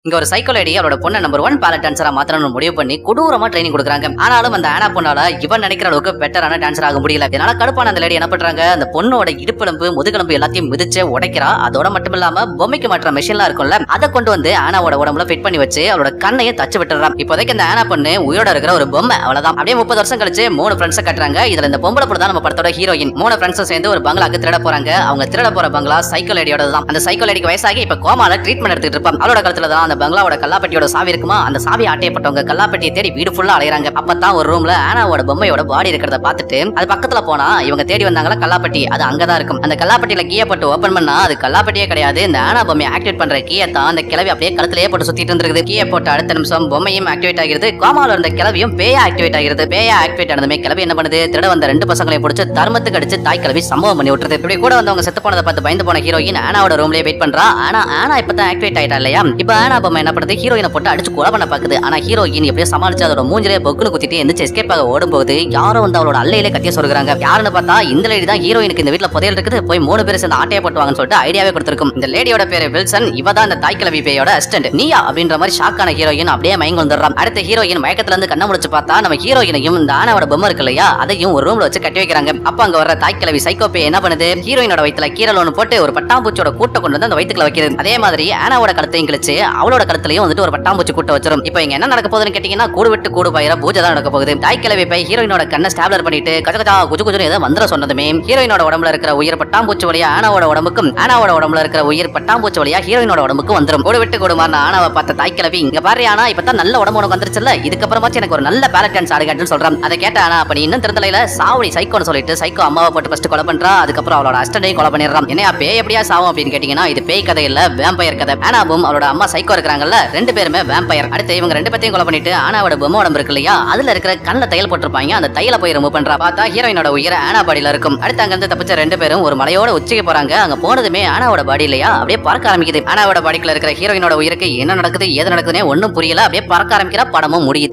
இங்க ஒரு psycho lady அவரோட பொண்ணை நம்பர் 1 பேலட் டான்சரா மாத்தணும்னு முடிவு பண்ணி கொடூரமா ட்ரைனிங் கொடுக்குறாங்க. ஆனாலும் அந்த ஆனா பொண்ணால இவன் நினைக்கிற அளவுக்கு பெட்டரான டான்சர் ஆக முடியல. இதனால கடுப்பான அந்த லேடி என்ன பண்றாங்க, அந்த பொண்ணோட இடுப்பெலும்பு முதுகெலும்பு எல்லாத்தையும் மிதிச்சு உடைக்கிறா. அதோட மட்டும் இல்லாம பொம்மைக்கு மாற்ற மெஷின்லாம் இருக்கும்ல, அதை கொண்டு வந்து ஆனாவோட உடம்புல ஃபிட் பண்ணி வச்சு அவரோட கண்ணையும் தச்சு விட்டுறான். இப்போதைக்கு இந்த ஆனா பொண்ணு உயிரோட இருக்கிற ஒரு பொம்மை, அவ்வளவுதான். அப்படியே 30 வருஷம் கழிச்சு 3 ஃப்ரெண்ட்ஸ் கட்டுறாங்க. இதுல இந்த பொம்பளை பொண்ணு தான் நம்ம படத்தோட ஹீரோயின். 3 ஃப்ரெண்ட்ஸும் சேர்ந்து ஒரு பங்களாக்கு திருட போறாங்க. அவங்க திருட போற பங்களா சைக்கோ லேடியோட தான். அந்த சைக்கோ லேடிக்கு வயசாகி இப்ப கோமால ட்ரீட்மெண்ட் எடுத்துட்டு இருப்பான். அவளோட கழுத்துல தான் அந்த பங்களாவோட கல்லாப்பட்டியோட சாவி இருக்குமா. அந்த சாவி ஆட்டையப்பட்டவங்க கல்லாப்பட்டியை தேடி வீடு ஃபுல்லா அலையறாங்க. அப்பதான் ஒரு ரூம்ல ஆனாவோட பொம்மையோட பாடி இருக்கிறத பார்த்துட்டு அது பக்கத்துல போனா இவங்க தேடி வந்தாங்களா கல்லாப்பட்டி, அது அங்கதான் இருக்கும். அந்த கல்லாப்பட்டியில கீயை போட்டு ஓபன் பண்ணா அது கல்லாப்பட்டியே கிடையாது. இந்த ஆனா பொம்மையை ஆக்டிவேட் பண்ற கீயை தான் அந்த கிளவி அப்படியே கழுத்திலேயே போட்டு சுத்திட்டு இருந்திருக்குது. கீயை போட்டு அடுத்த நிமிஷம் பொம்மையும் ஆக்டிவேட் ஆகிறது. கோமால இருந்த கிளவியும் பேயா ஆக்டிவேட் ஆகிறது. பேயா ஆக்டிவேட் ஆனதுமே கிளவி என்ன பண்ணுது, திருட வந்த 2 பசங்களையும் பிடிச்சு தர்மத்துக்கு அடிச்சு தாய் கிளவி சம்பவம் பண்ணி விட்டுறது. இப்படி கூட வந்தவங்க செத்து போனதை பார்த்து பயந்து போன ஹீரோயின் ஆனாவோட ரூம்லயே வெயிட் பண்றா. ஆனா இப்பதான் ஆக்டிவேட் ஆயிட்டா இல்லையா. இப்ப ஆனா பொம்மை என்ன பண்ணுது, ஹீரோயினை போட்டு அடிச்சு கொலை பண்ண பாக்குது. ஆனா ஹீரோயின் எப்படியோ சமாளிச்சு அதோட மூஞ்சிலே பொக்குன்னு குத்திட்டு எந்திரிச்சு எஸ்கேப் ஆக ஓடும்போது யாரோ வந்து அவளோட அல்லையிலே கத்திய சொல்றாங்க. யாருன்னு பார்த்தா இந்த லேடி தான் ஹீரோயினுக்கு இந்த வீட்டுல புதையல் இருக்குது, போய் 3 பேர் சேர்ந்து ஆட்டையை போட்டுவாங்கன்னு சொல்லிட்டு ஐடியாவே கொடுத்திருக்கும். இந்த லேடியோட பேரு வில்சன். இவ தான் இந்த தாய் கிளவி பேயோட அசிஸ்டன்ட். நீயா அப்படின்ற மாதிரி ஷாக்கான ஹீரோயின் அப்படியே மயங்க வந்துடுறான். அடுத்த ஹீரோயின் மயக்கத்துல இருந்து கண்ண முடிச்சு பார்த்தா நம்ம ஹீரோயினையும் இந்த ஆனாவோட பொம்மை இருக்கு இல்லையா, அதையும் ஒரு ரூம்ல வச்சு கட்டி வைக்கிறாங்க. அப்ப அங்க வர தாய் கிளவி சைக்கோ பே என்ன பண்ணுது, ஹீரோயினோட வயித்துல கீரல் ஒன்று போட்டு ஒரு பட்டாம்பூச்சியோட கூட்ட கொண்டு வந்து அந்த வயிற்றுக்குள்ள வைக்கிறது. அதே மாதிரி ஆனாவோட கழுத்தையும் கிழிச்சு அவளோட கழுத்துலயும் வந்துட்டு ஒரு பட்டாம்பூச்சி கூட்ட வச்சிரும். இப்போ இங்க என்ன நடக்க போகுதுன்னு கேட்டீங்கன்னா, கூடு விட்டு கூடு பயிர பூஜை தான் நடக்க போகுது. தாய் கிளவி பை ஹீரோயினோட கண்ணை ஸ்டாப்லர் பண்ணிட்டு கஜகஜா குஜு குஜுன்னு ஏதோ மந்திரம் சொன்னதுமே ஹீரோயினோட உடம்புல இருக்கிற உயிர் பட்டாம்பூச்சி வழியா ஆனாவோட உடம்புக்கும், ஆனாவோட உடம்புல இருக்கிற உயிர் பட்டாம்பூச்சி வழியா ஹீரோயினோட உடம்புக்கும் வந்துரும். கூடு விட்டு கூடு மாறின ஆனாவை பார்த்த தாய் கிளவி, இங்க பாரு ஆனா இப்பதான் நல்ல உடம்பு உனக்கு வந்துருச்சுல்ல, இதுக்கப்புறமாச்சும் எனக்கு ஒரு நல்ல பேலட் டான்ஸ் ஆடுகாட்டுன்னு சொல்றான். அதை கேட்ட ஆனா அப்ப நீ இன்னும் திருத்தலையில சாவடி சைக்கோன்னு சொல்லிட்டு சைக்கோ அம்மாவை போட்டு ஃபர்ஸ்ட் கொலை பண்றா. அதுக்கப்புறம் அவளோட அஸ்டண்டையும் கொலை பண்ணிடுறான். என்ன பேய் எப்படியா சாவும் அப்படின்னு கேட்டீங்கன்னா, இது பேய் கதை இல்ல, வேம்பயர் கதை. ஆனாவும் அவளோட அம்மா சைக்கோ இருக்கிறாங்கல்ல, 2 பேருமே வேம்பயர். அடுத்து இவங்க 2 பேத்தையும் கொலை பண்ணிட்டு ஆனாவோட பொம்மை உடம்பு இருக்கு இல்லையா, அதுல இருக்கிற கண்ணுல தையல் போட்டிருப்பாங்க. அந்த தையலை போய் ரிமூவ் பண்றா. பார்த்தா ஹீரோயினோட உயிர் ஆனா பாடியில இருக்கும். அடுத்து அங்க இருந்து தப்பிச்ச 2 பேரும் ஒரு மலையோட உச்சிக்கு போறாங்க. அங்க போனதுமே ஆனாவோட பாடி இல்லையா அப்படியே பறக்க ஆரம்பிக்குது. ஆனாவோட பாடிக்குள்ள இருக்கிற ஹீரோயினோட உயிருக்கு என்ன நடக்குது ஏது நடக்குதுன்னே ஒன்னும் புரியல. அப்படியே பறக்க ஆரம்பிக்கிற படமும் முடியுது.